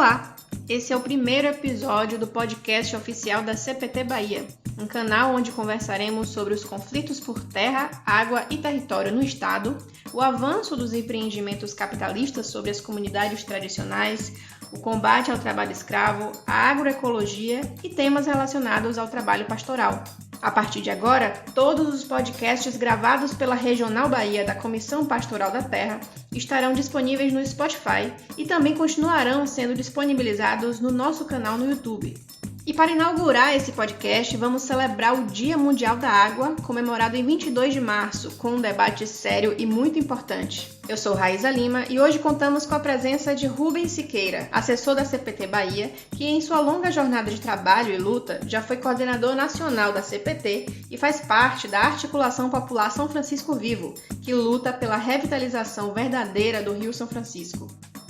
Olá! Esse é o primeiro episódio do podcast oficial da CPT Bahia, um canal onde conversaremos sobre os conflitos por terra, água e território no estado, o avanço dos empreendimentos capitalistas sobre as comunidades tradicionais, o combate ao trabalho escravo, a agroecologia e temas relacionados ao trabalho pastoral. A partir de agora, todos os podcasts gravados pela Regional Bahia da Comissão Pastoral da Terra estarão disponíveis no Spotify e também continuarão sendo disponibilizados no nosso canal no YouTube. E para inaugurar esse podcast, vamos celebrar o Dia Mundial da Água, comemorado em 22 de março, com um debate sério e muito importante. Eu sou Raíza Lima e hoje contamos com a presença de Rubens Siqueira, assessor da CPT Bahia, que em sua longa jornada de trabalho e luta já foi coordenador nacional da CPT e faz parte da Articulação Popular São Francisco Vivo, que luta pela revitalização verdadeira do Rio São Francisco.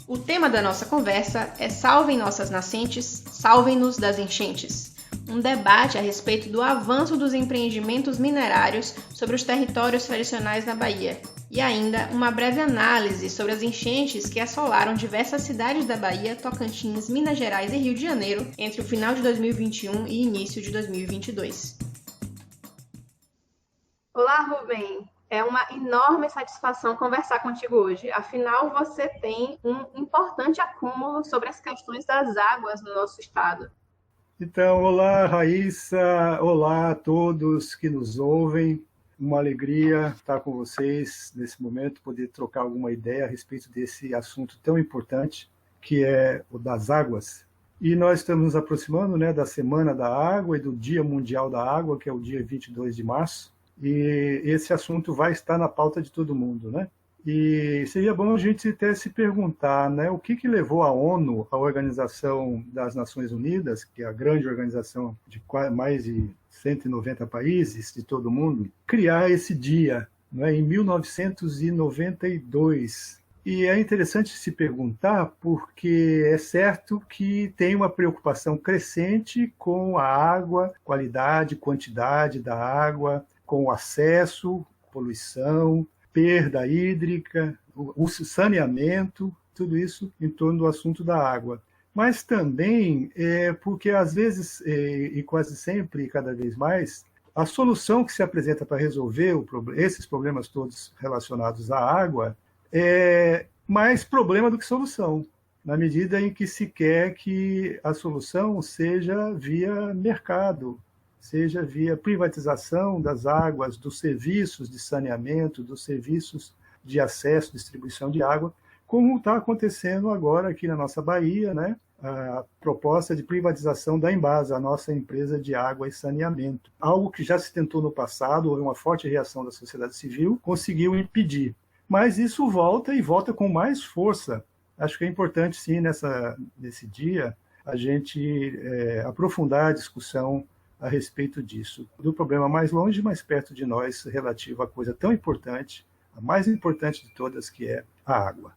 O tema da nossa conversa é Salvem Nossas Nascentes, Salvem-nos das Enchentes. Um debate a respeito do avanço dos empreendimentos minerários sobre os territórios tradicionais na Bahia. E ainda uma breve análise sobre as enchentes que assolaram diversas cidades da Bahia, Tocantins, Minas Gerais e Rio de Janeiro entre o final de 2021 e início de 2022. Olá, Rubem! É uma enorme satisfação conversar contigo hoje. Afinal, você tem um importante acúmulo sobre as questões das águas no nosso estado. Então, olá, Raíssa. Olá a todos que nos ouvem. Uma alegria estar com vocês nesse momento, poder trocar alguma ideia a respeito desse assunto tão importante, que é o das águas. E nós estamos nos aproximando, da Semana da Água e do Dia Mundial da Água, que é o dia 22 de março. E esse assunto vai estar na pauta de todo mundo, E seria bom a gente até se perguntar, o que levou a ONU, a Organização das Nações Unidas, que é a grande organização de mais de 190 países de todo o mundo, criar esse dia, em 1992. E é interessante se perguntar porque é certo que tem uma preocupação crescente com a água, qualidade, quantidade da água, com o acesso, poluição, perda hídrica, o saneamento, tudo isso em torno do assunto da água. Mas também porque, às vezes, e quase sempre, e cada vez mais, a solução que se apresenta para resolver esses problemas todos relacionados à água é mais problema do que solução, na medida em que se quer que a solução seja via mercado, seja via privatização das águas, dos serviços de saneamento, dos serviços de acesso, distribuição de água, como está acontecendo agora aqui na nossa Bahia, a proposta de privatização da Embasa, a nossa empresa de água e saneamento. Algo que já se tentou no passado, houve uma forte reação da sociedade civil, conseguiu impedir. Mas isso volta e volta com mais força. Acho que é importante, sim, nesse dia, a gente aprofundar a discussão a respeito disso, do problema mais longe, mais perto de nós, relativo a coisa tão importante, a mais importante de todas, que é a água.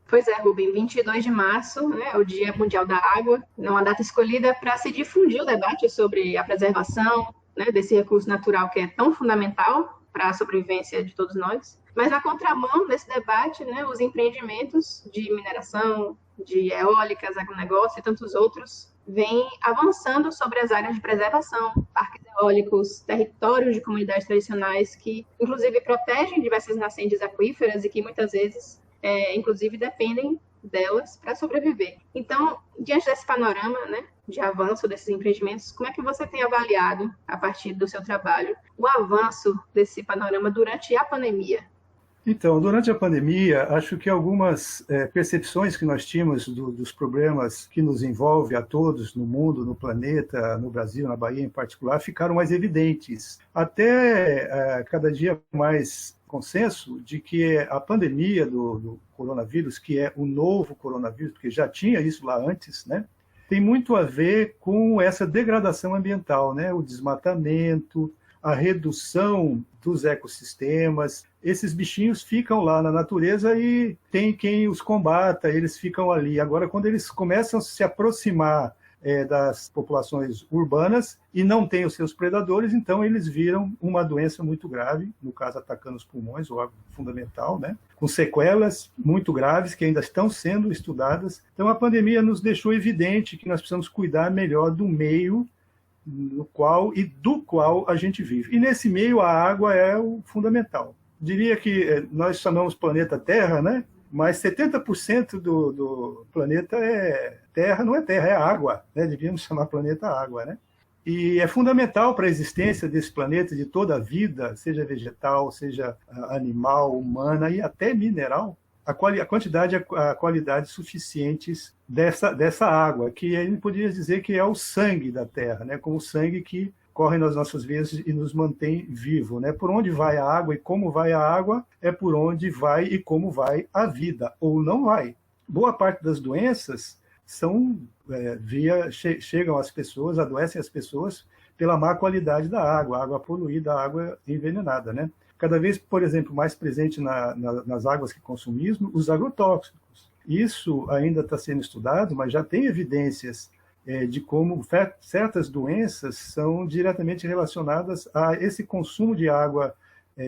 Pois é, Rubem, 22 de março, é o Dia Mundial da Água, uma data escolhida para se difundir o debate sobre a preservação desse recurso natural que é tão fundamental para a sobrevivência de todos nós. Mas na contramão desse debate, os empreendimentos de mineração, de eólicas, agronegócio e tantos outros vêm avançando sobre as áreas de preservação, parques eólicos, territórios de comunidades tradicionais que, inclusive, protegem diversas nascentes aquíferas e que muitas vezes, inclusive, dependem delas para sobreviver. Então, diante desse panorama, de avanço desses empreendimentos, como é que você tem avaliado, a partir do seu trabalho, o avanço desse panorama durante a pandemia? Então, durante a pandemia, acho que algumas percepções que nós tínhamos dos problemas que nos envolvem a todos no mundo, no planeta, no Brasil, na Bahia em particular, ficaram mais evidentes. Até cada dia mais consenso de que a pandemia do coronavírus, que é o novo coronavírus, porque já tinha isso lá antes, tem muito a ver com essa degradação ambiental, o desmatamento, a redução dos ecossistemas. Esses bichinhos ficam lá na natureza e tem quem os combata, eles ficam ali. Agora, quando eles começam a se aproximar das populações urbanas e não têm os seus predadores, então eles viram uma doença muito grave, no caso atacando os pulmões, o órgão fundamental, né? Com sequelas muito graves que ainda estão sendo estudadas. Então a pandemia nos deixou evidente que nós precisamos cuidar melhor do meio no qual e do qual a gente vive. E nesse meio a água é o fundamental. Diria que nós chamamos planeta Terra, né? Mas 70% do planeta é terra, não é terra, é água, né? Devíamos chamar planeta água, né? E é fundamental para a existência desse planeta, de toda a vida, seja vegetal, seja animal, humana e até mineral, a quantidade e a qualidade suficientes dessa água, que a gente poderia dizer que é o sangue da Terra, né? Como o sangue que corre nas nossas veias e nos mantém vivo, né? Por onde vai a água e como vai a água é por onde vai e como vai a vida, ou não vai. Boa parte das doenças chegam às pessoas, adoecem as pessoas pela má qualidade da água poluída, a água envenenada, né? Cada vez, por exemplo, mais presente nas águas que consumimos, os agrotóxicos. Isso ainda está sendo estudado, mas já tem evidências de como certas doenças são diretamente relacionadas a esse consumo de água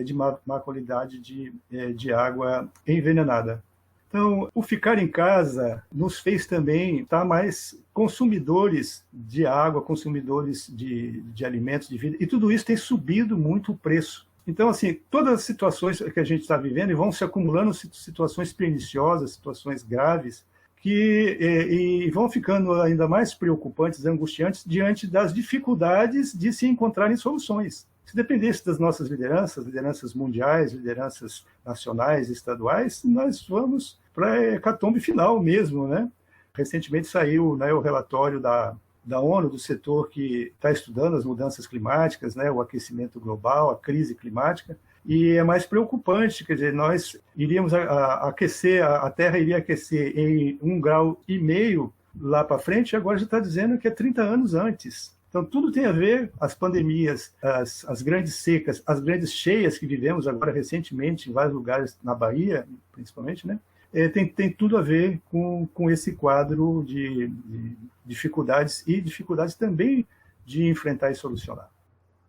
de má qualidade, de água envenenada. Então, o ficar em casa nos fez também estar mais consumidores de água, consumidores de alimentos, de vida, e tudo isso tem subido muito o preço. Então, assim, todas as situações que a gente está vivendo, e vão se acumulando situações perniciosas, situações graves, e vão ficando ainda mais preocupantes, angustiantes, diante das dificuldades de se encontrarem soluções. Se dependesse das nossas lideranças mundiais, lideranças nacionais, estaduais, nós vamos para a hecatombe final mesmo, né? Recentemente saiu, né, o relatório da ONU, do setor que está estudando as mudanças climáticas, né, o aquecimento global, a crise climática, e é mais preocupante, quer dizer, nós iríamos aquecer, a Terra iria aquecer em 1,5 grau lá para frente, e agora já está dizendo que é 30 anos antes. Então, tudo tem a ver, as pandemias, as grandes secas, as grandes cheias que vivemos agora recentemente em vários lugares, na Bahia, principalmente, né? Tem tudo a ver com esse quadro de dificuldades e dificuldades também de enfrentar e solucionar.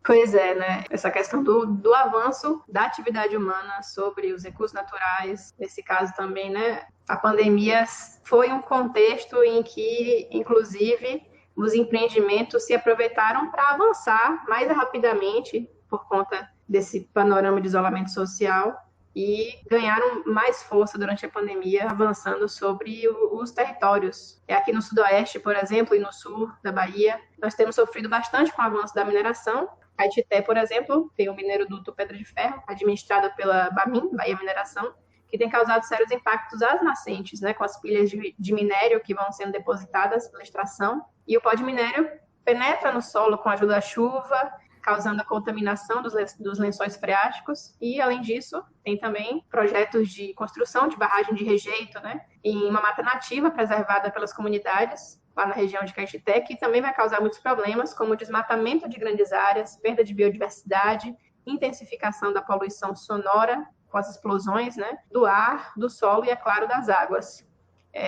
Pois é, né? Essa questão do avanço da atividade humana sobre os recursos naturais, nesse caso também, né? A pandemia foi um contexto em que, inclusive, os empreendimentos se aproveitaram para avançar mais rapidamente por conta desse panorama de isolamento social e ganharam mais força durante a pandemia, avançando sobre os territórios. Aqui no sudoeste, por exemplo, e no sul da Bahia, nós temos sofrido bastante com o avanço da mineração. Caetité, por exemplo, tem o mineroduto Pedra de Ferro, administrado pela BAMIN, Bahia Mineração, que tem causado sérios impactos às nascentes, né, com as pilhas de minério que vão sendo depositadas pela extração. E o pó de minério penetra no solo com a ajuda da chuva, causando a contaminação dos lençóis freáticos. E, além disso, tem também projetos de construção de barragem de rejeito, né, em uma mata nativa preservada pelas comunidades, lá na região de Caetité, que também vai causar muitos problemas, como desmatamento de grandes áreas, perda de biodiversidade, intensificação da poluição sonora, com as explosões, né, do ar, do solo e, é claro, das águas.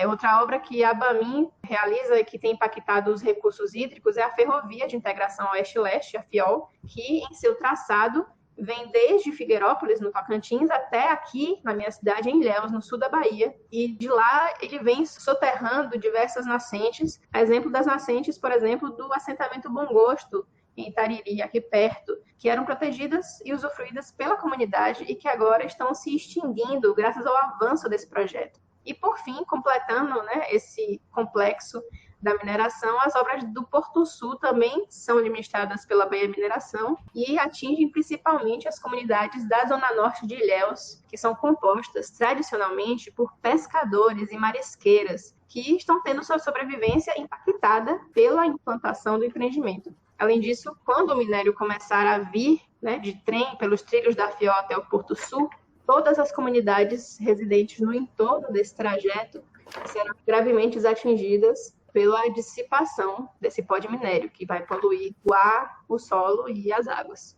Outra obra que a BAMIN realiza e que tem impactado os recursos hídricos é a Ferrovia de Integração Oeste-Leste, a FIOL, que em seu traçado vem desde Figueirópolis, no Tocantins, até aqui na minha cidade, em Ilhéus, no sul da Bahia, e de lá ele vem soterrando diversas nascentes, a exemplo das nascentes, por exemplo, do assentamento Bom Gosto, em Itariri, aqui perto, que eram protegidas e usufruídas pela comunidade e que agora estão se extinguindo graças ao avanço desse projeto. E, por fim, completando, né, esse complexo da mineração, as obras do Porto Sul também são administradas pela Bahia Mineração e atingem principalmente as comunidades da zona norte de Ilhéus, que são compostas tradicionalmente por pescadores e marisqueiras, que estão tendo sua sobrevivência impactada pela implantação do empreendimento. Além disso, quando o minério começar a vir, né, de trem pelos trilhos da FIOL até o Porto Sul, todas as comunidades residentes no entorno desse trajeto serão gravemente atingidas pela dissipação desse pó de minério, que vai poluir o ar, o solo e as águas.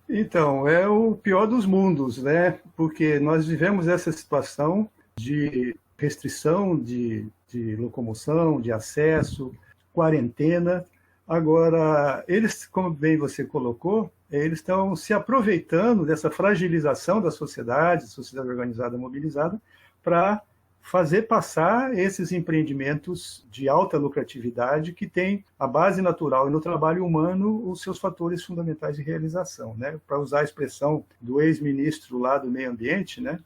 Então, é o pior dos mundos, né? Porque nós vivemos essa situação de restrição de locomoção, de acesso, quarentena. Agora, eles, como bem você colocou, eles estão se aproveitando dessa fragilização da sociedade organizada mobilizada, para fazer passar esses empreendimentos de alta lucratividade que têm a base natural e no trabalho humano os seus fatores fundamentais de realização, né? Para usar a expressão do ex-ministro lá do meio ambiente, né?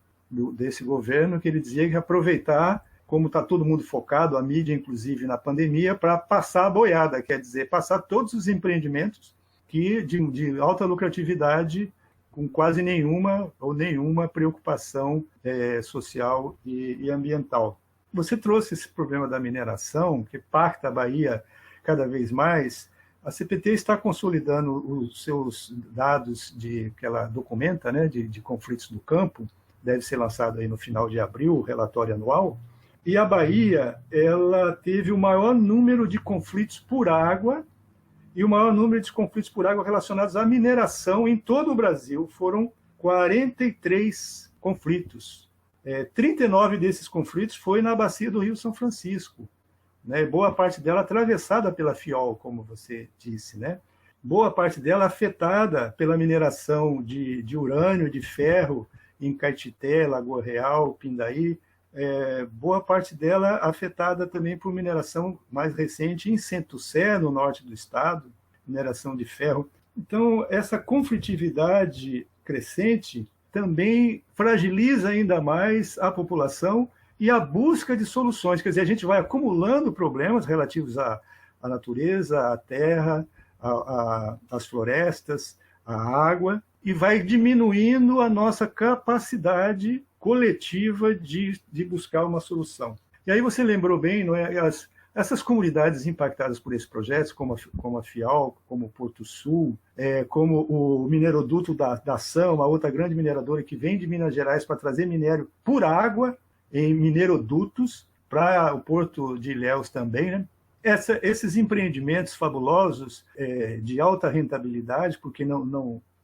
Desse governo, que ele dizia que aproveitar, como está todo mundo focado, a mídia inclusive na pandemia, para passar a boiada, quer dizer, passar todos os empreendimentos que de alta lucratividade, com quase nenhuma preocupação social e ambiental. Você trouxe esse problema da mineração, que impacta a Bahia cada vez mais. A CPT está consolidando os seus dados que ela documenta, né, de conflitos do campo, deve ser lançado aí no final de abril, o relatório anual, e a Bahia ela teve o maior número de conflitos por água e o maior número de conflitos por água relacionados à mineração em todo o Brasil. Foram 43 conflitos. 39 desses conflitos foi na bacia do Rio São Francisco, né? Boa parte dela atravessada pela FIOL, como você disse, né? Boa parte dela afetada pela mineração de urânio, de ferro, em Caetité, Lagoa Real, Pindaí. Boa parte dela afetada também por mineração mais recente em Centro-Sé, no norte do estado, mineração de ferro. Então, essa conflitividade crescente também fragiliza ainda mais a população e a busca de soluções. Quer dizer, a gente vai acumulando problemas relativos à natureza, à terra, às florestas, à água, e vai diminuindo a nossa capacidade coletiva de buscar uma solução. E aí você lembrou bem, não é? Essas comunidades impactadas por esses projetos, como a FIAL, como o Porto Sul, como o mineroduto da Ação, a outra grande mineradora que vem de Minas Gerais para trazer minério por água em minerodutos, para o Porto de Ilhéus também, né? Esses empreendimentos fabulosos de alta rentabilidade, porque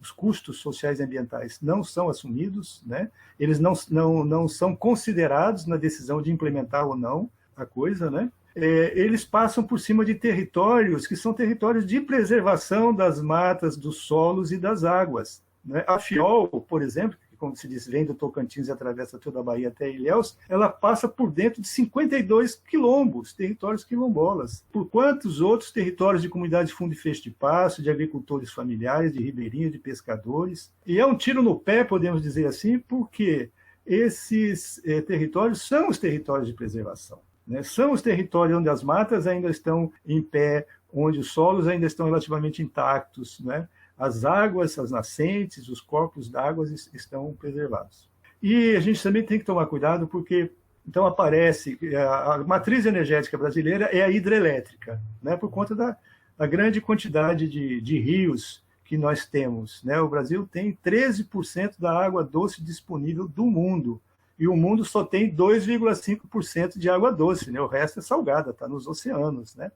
os custos sociais e ambientais não são assumidos, né? Eles não são considerados na decisão de implementar ou não a coisa, né? Eles passam por cima de territórios que são territórios de preservação das matas, dos solos e das águas, né? A FIOL, por exemplo, que, como se diz, vem do Tocantins e atravessa toda a Bahia até Ilhéus, ela passa por dentro de 52 quilombos, territórios quilombolas. Por quantos outros territórios de comunidades de fundo e fecho de pasto, de agricultores familiares, de ribeirinhos, de pescadores. E é um tiro no pé, podemos dizer assim, porque esses territórios são os territórios de preservação, né? São os territórios onde as matas ainda estão em pé, onde os solos ainda estão relativamente intactos, né? As águas, as nascentes, os corpos d'água estão preservados. E a gente também tem que tomar cuidado, porque então aparece a matriz energética brasileira é a hidrelétrica, né? Por conta da grande quantidade de rios que nós temos, né? O Brasil tem 13% da água doce disponível do mundo, e o mundo só tem 2,5% de água doce, né? O resto é salgada, está nos oceanos, né?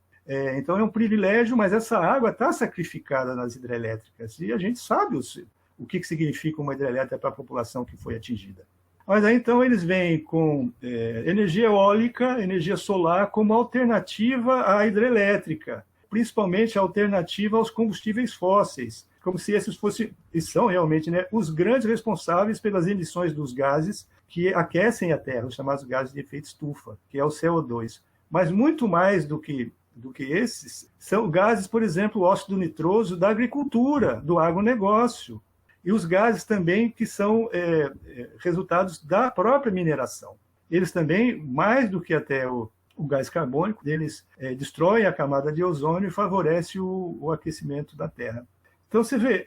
Então é um privilégio, mas essa água está sacrificada nas hidrelétricas, e a gente sabe o que significa uma hidrelétrica para a população que foi atingida. Mas aí então eles vêm com energia eólica, energia solar como alternativa à hidrelétrica, principalmente alternativa aos combustíveis fósseis, como se esses fossem, e são realmente, né, os grandes responsáveis pelas emissões dos gases que aquecem a Terra, os chamados gases de efeito estufa, que é o CO2. Mas muito mais do que esses, são gases, por exemplo, o óxido nitroso da agricultura, do agronegócio, e os gases também que são resultados da própria mineração. Eles também, mais do que até o gás carbônico, eles destroem a camada de ozônio e favorecem o aquecimento da Terra. Então, você vê,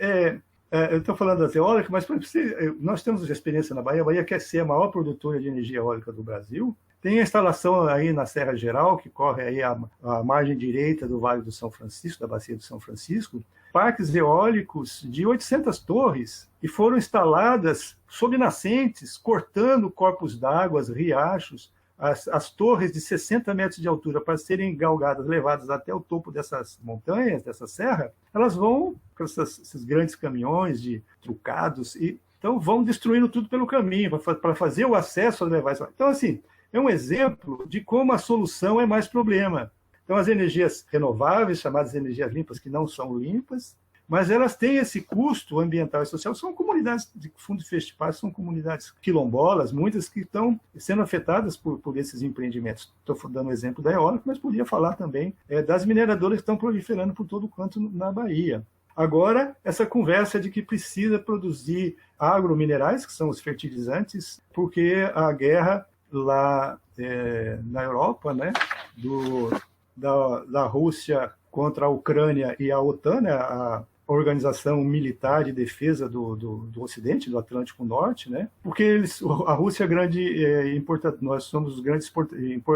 eu estou falando das eólicas, mas nós temos experiência na Bahia. A Bahia quer ser a maior produtora de energia eólica do Brasil. Tem a instalação aí na Serra Geral, que corre aí a margem direita do Vale do São Francisco, da Bacia do São Francisco, parques eólicos de 800 torres, que foram instaladas sob nascentes, cortando corpos d'água, riachos, as torres de 60 metros de altura para serem galgadas, levadas até o topo dessas montanhas, dessa serra, elas vão com esses grandes caminhões de trucados, então vão destruindo tudo pelo caminho, para fazer o acesso a levar isso. Então, assim, é um exemplo de como a solução é mais problema. Então, as energias renováveis, chamadas energias limpas, que não são limpas, mas elas têm esse custo ambiental e social. São comunidades de fundo de festivais, são comunidades quilombolas, muitas que estão sendo afetadas por esses empreendimentos. Estou dando o exemplo da eólica, mas podia falar também das mineradoras que estão proliferando por todo canto na Bahia. Agora, essa conversa de que precisa produzir agrominerais, que são os fertilizantes, porque a guerra lá na Europa, né, da Rússia contra a Ucrânia e a OTAN, né, a Organização Militar de Defesa do Ocidente, do Atlântico Norte, né? Porque a Rússia é grande nós somos os grandes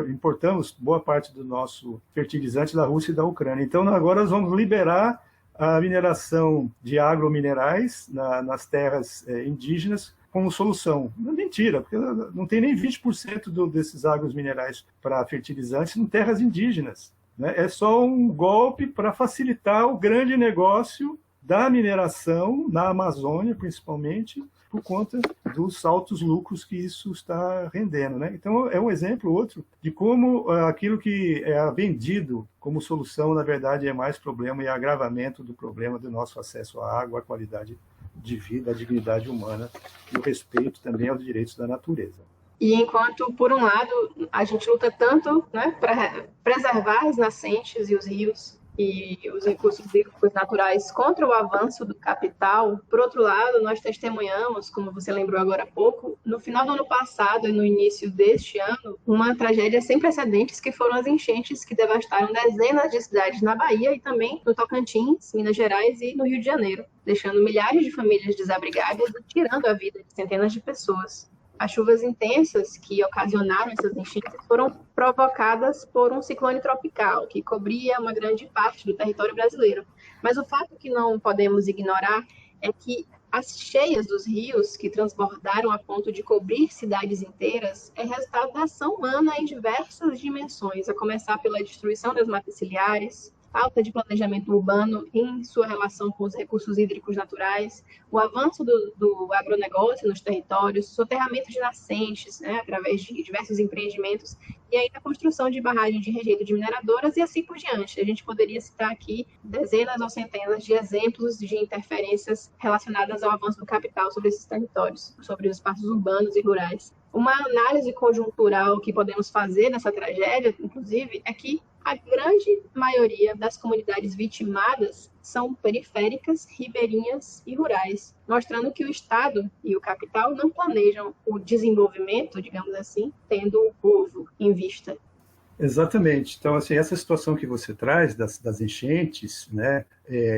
importamos boa parte do nosso fertilizante da Rússia e da Ucrânia. Então agora nós vamos liberar a mineração de agrominerais nas terras indígenas como solução. Não é mentira, porque não tem nem 20% desses agrominerais para fertilizantes em terras indígenas. Né? É só um golpe para facilitar o grande negócio da mineração na Amazônia, principalmente, por conta dos altos lucros que isso está rendendo. Né? Então, é um exemplo outro de como aquilo que é vendido como solução, na verdade, é mais problema e agravamento do problema do nosso acesso à água, à qualidade de vida, à dignidade humana e o respeito também aos direitos da natureza. E enquanto, por um lado, a gente luta tanto, né, para preservar as nascentes e os rios e os recursos hídricos naturais contra o avanço do capital, por outro lado, nós testemunhamos, como você lembrou agora há pouco, no final do ano passado e no início deste ano, uma tragédia sem precedentes que foram as enchentes que devastaram dezenas de cidades na Bahia e também no Tocantins, Minas Gerais e no Rio de Janeiro, deixando milhares de famílias desabrigadas e tirando a vida de centenas de pessoas. As chuvas intensas que ocasionaram essas enchentes foram provocadas por um ciclone tropical que cobria uma grande parte do território brasileiro. Mas o fato que não podemos ignorar é que as cheias dos rios que transbordaram a ponto de cobrir cidades inteiras é resultado da ação humana em diversas dimensões, a começar pela destruição das matas ciliares, falta de planejamento urbano em sua relação com os recursos hídricos naturais, o avanço do agronegócio nos territórios, soterramento de nascentes, né, através de diversos empreendimentos, e ainda a construção de barragens de rejeito de mineradoras e assim por diante. A gente poderia citar aqui dezenas ou centenas de exemplos de interferências relacionadas ao avanço do capital sobre esses territórios, sobre os espaços urbanos e rurais. Uma análise conjuntural que podemos fazer dessa tragédia, inclusive, é que a grande maioria das comunidades vitimadas são periféricas, ribeirinhas e rurais, mostrando que o Estado e o capital não planejam o desenvolvimento, digamos assim, tendo o povo em vista. Exatamente. Então, assim, essa situação que você traz das enchentes, né?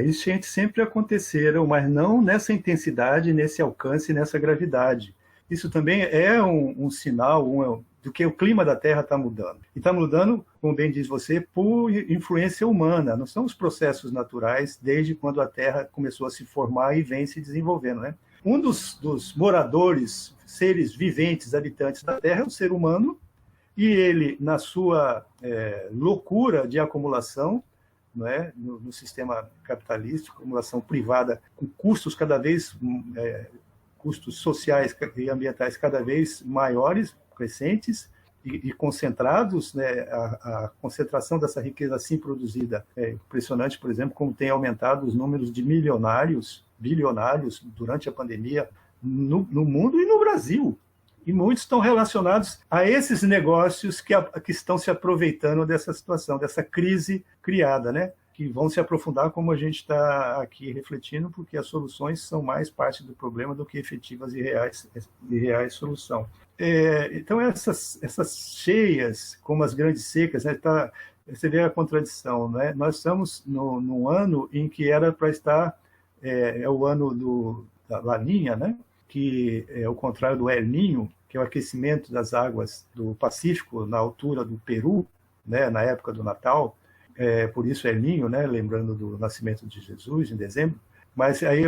Enchentes sempre aconteceram, mas não nessa intensidade, nesse alcance, nessa gravidade. Isso também é um sinal do que o clima da Terra está mudando. E está mudando, como bem diz você, por influência humana. Não são os processos naturais desde quando a Terra começou a se formar e vem se desenvolvendo. Né? Um dos moradores, seres viventes, habitantes da Terra é o ser humano, e ele, na sua loucura de acumulação, não é? no sistema capitalista, acumulação privada, com custos cada vez custos sociais e ambientais cada vez maiores, crescentes e concentrados, né? A concentração dessa riqueza assim produzida é impressionante, por exemplo, como tem aumentado os números de bilionários durante a pandemia no mundo e no Brasil. E muitos estão relacionados a esses negócios que estão se aproveitando dessa situação, dessa crise criada, né? Que vão se aprofundar, como a gente está aqui refletindo, porque as soluções são mais parte do problema do que efetivas e reais solução. Então, essas cheias, como as grandes secas, né, você vê a contradição. Né? Nós estamos num ano em que era para estar, o ano da Laninha, né? Que é o contrário do El Niño, que é o aquecimento das águas do Pacífico na altura do Peru, né, na época do Natal. Por isso El Niño, né, lembrando do nascimento de Jesus em dezembro. Mas aí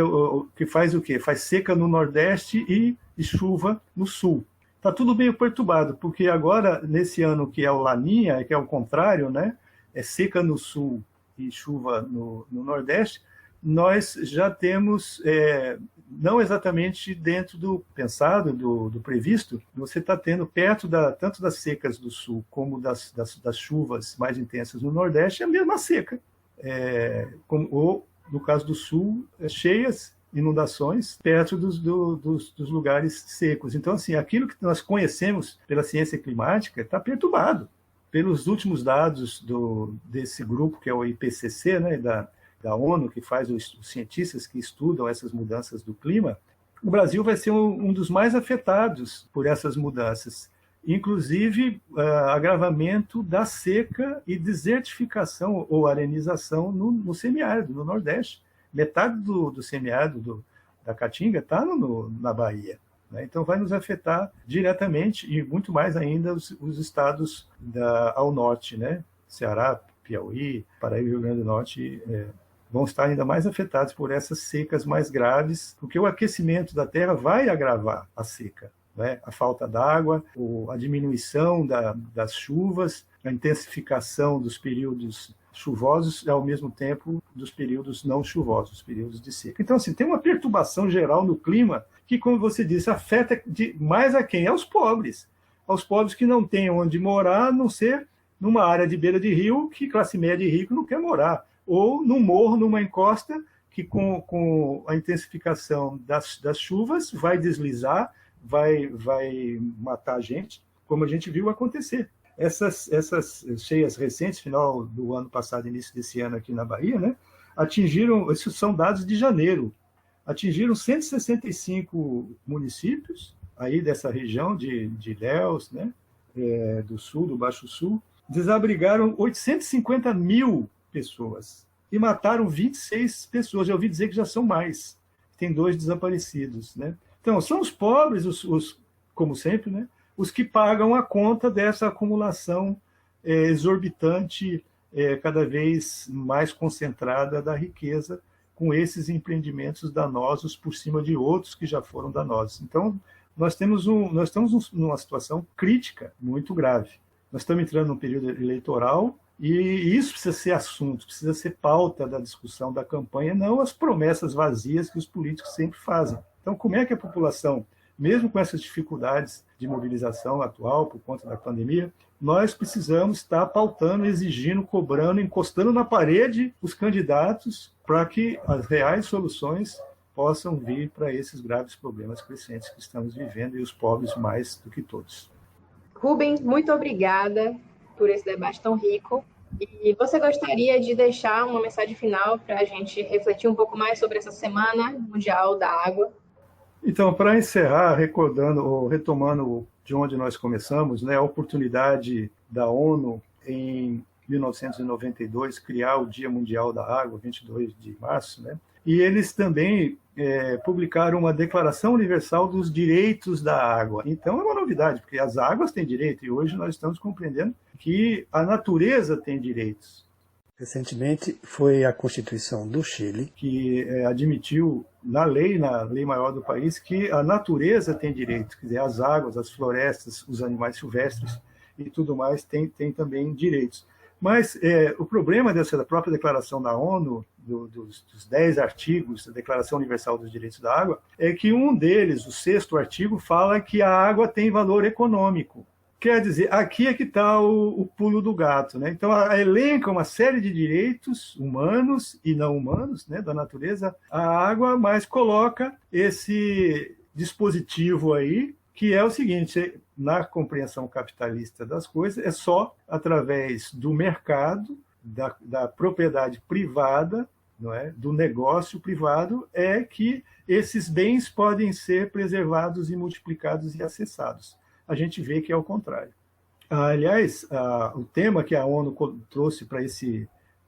que faz o quê? Faz seca no Nordeste e chuva no Sul. Está tudo meio perturbado, porque agora, nesse ano que é o Laninha, que é o contrário, né, é seca no Sul e chuva no Nordeste, nós já temos, não exatamente dentro do pensado, do previsto, você está tendo perto tanto das secas do sul como das chuvas mais intensas no Nordeste, a mesma seca. Ou, no caso do sul, cheias, inundações perto dos lugares secos. Então, assim, aquilo que nós conhecemos pela ciência climática está perturbado. Pelos últimos dados desse grupo, que é o IPCC, né, da ONU, que faz os cientistas que estudam essas mudanças do clima, o Brasil vai ser um dos mais afetados por essas mudanças. Inclusive, agravamento da seca e desertificação ou arenização no semiárido, no Nordeste. Metade do semiárido da Caatinga está na Bahia. Né? Então, vai nos afetar diretamente e muito mais ainda os estados ao norte, né? Ceará, Piauí, Paraíba e Rio Grande do Norte vão estar ainda mais afetados por essas secas mais graves, porque o aquecimento da terra vai agravar a seca. Né? A falta d'água, a diminuição das chuvas, a intensificação dos períodos chuvosos e, ao mesmo tempo, dos períodos não chuvosos, os períodos de seca. Então, assim, tem uma perturbação geral no clima que, como você disse, afeta mais a quem? Aos pobres. Aos pobres que não têm onde morar, a não ser numa área de beira de rio que classe média e rico não quer morar. Ou num morro, numa encosta, que com a intensificação das chuvas vai deslizar, vai matar a gente, como a gente viu acontecer. Essas cheias recentes, final do ano passado, início desse ano aqui na Bahia, né, atingiram, esses são dados de janeiro, atingiram 165 municípios aí dessa região de Ilhéus, né, do sul, do Baixo Sul, desabrigaram 850 mil pessoas e mataram 26 pessoas. Já ouvi dizer que já são mais. Tem 2 desaparecidos. Né? Então, são os pobres, como sempre, né? Os que pagam a conta dessa acumulação exorbitante, cada vez mais concentrada da riqueza, com esses empreendimentos danosos por cima de outros que já foram danosos. Então, nós estamos numa situação crítica, muito grave. Nós estamos entrando num período eleitoral e isso precisa ser assunto, precisa ser pauta da discussão, da campanha, não as promessas vazias que os políticos sempre fazem. Então, como é que a população, mesmo com essas dificuldades de mobilização atual por conta da pandemia, nós precisamos estar pautando, exigindo, cobrando, encostando na parede os candidatos para que as reais soluções possam vir para esses graves problemas crescentes que estamos vivendo e os pobres mais do que todos. Rubens, muito obrigada por esse debate tão rico. E você gostaria de deixar uma mensagem final para a gente refletir um pouco mais sobre essa Semana Mundial da Água? Então, para encerrar, recordando ou retomando de onde nós começamos, né, a oportunidade da ONU em 1992 criar o Dia Mundial da Água, 22 de março, né? E eles também publicaram uma Declaração Universal dos Direitos da Água. Então é uma novidade, porque as águas têm direito, e hoje nós estamos compreendendo que a natureza tem direitos. Recentemente foi a Constituição do Chile que admitiu na lei maior do país, que a natureza tem direito, quer dizer, as águas, as florestas, os animais silvestres e tudo mais tem também direitos. Mas o problema da própria declaração da ONU, dos 10 artigos da Declaração Universal dos Direitos da Água, é que um deles, o 6º artigo, fala que a água tem valor econômico. Quer dizer, aqui é que está o pulo do gato. Né? Então, elenca uma série de direitos humanos e não humanos, né, da natureza, a água, mas coloca esse dispositivo aí, que é o seguinte: na compreensão capitalista das coisas, é só através do mercado, da propriedade privada, não é? Do negócio privado, é que esses bens podem ser preservados e multiplicados e acessados. A gente vê que é o contrário. Aliás, o tema que a ONU trouxe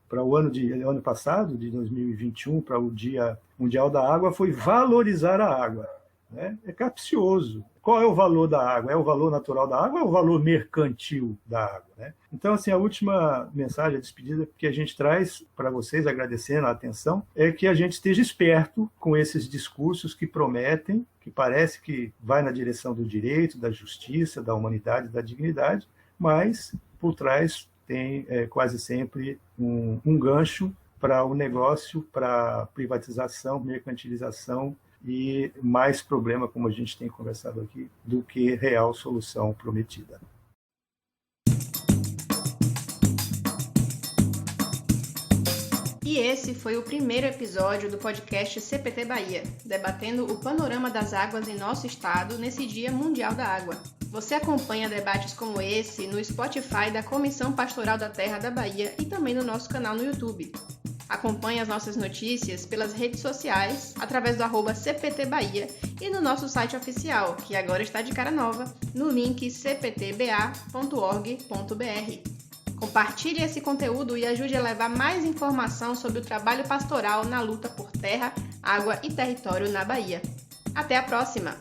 para o ano passado, de 2021, para o Dia Mundial da Água, foi valorizar a água. Né? É capcioso. Qual é o valor da água? É o valor natural da água ou é o valor mercantil da água? Né? Então, assim, a última mensagem, a despedida que a gente traz para vocês, agradecendo a atenção, é que a gente esteja esperto com esses discursos que prometem, que parece que vai na direção do direito, da justiça, da humanidade, da dignidade, mas por trás tem quase sempre um gancho para o negócio, para privatização, mercantilização e mais problema, como a gente tem conversado aqui, do que real solução prometida. E esse foi o primeiro episódio do podcast CPT Bahia, debatendo o panorama das águas em nosso estado nesse Dia Mundial da Água. Você acompanha debates como esse no Spotify da Comissão Pastoral da Terra da Bahia e também no nosso canal no YouTube. Acompanhe as nossas notícias pelas redes sociais, através do @CPT Bahia e no nosso site oficial, que agora está de cara nova, no link cptba.org.br. Compartilhe esse conteúdo e ajude a levar mais informação sobre o trabalho pastoral na luta por terra, água e território na Bahia. Até a próxima!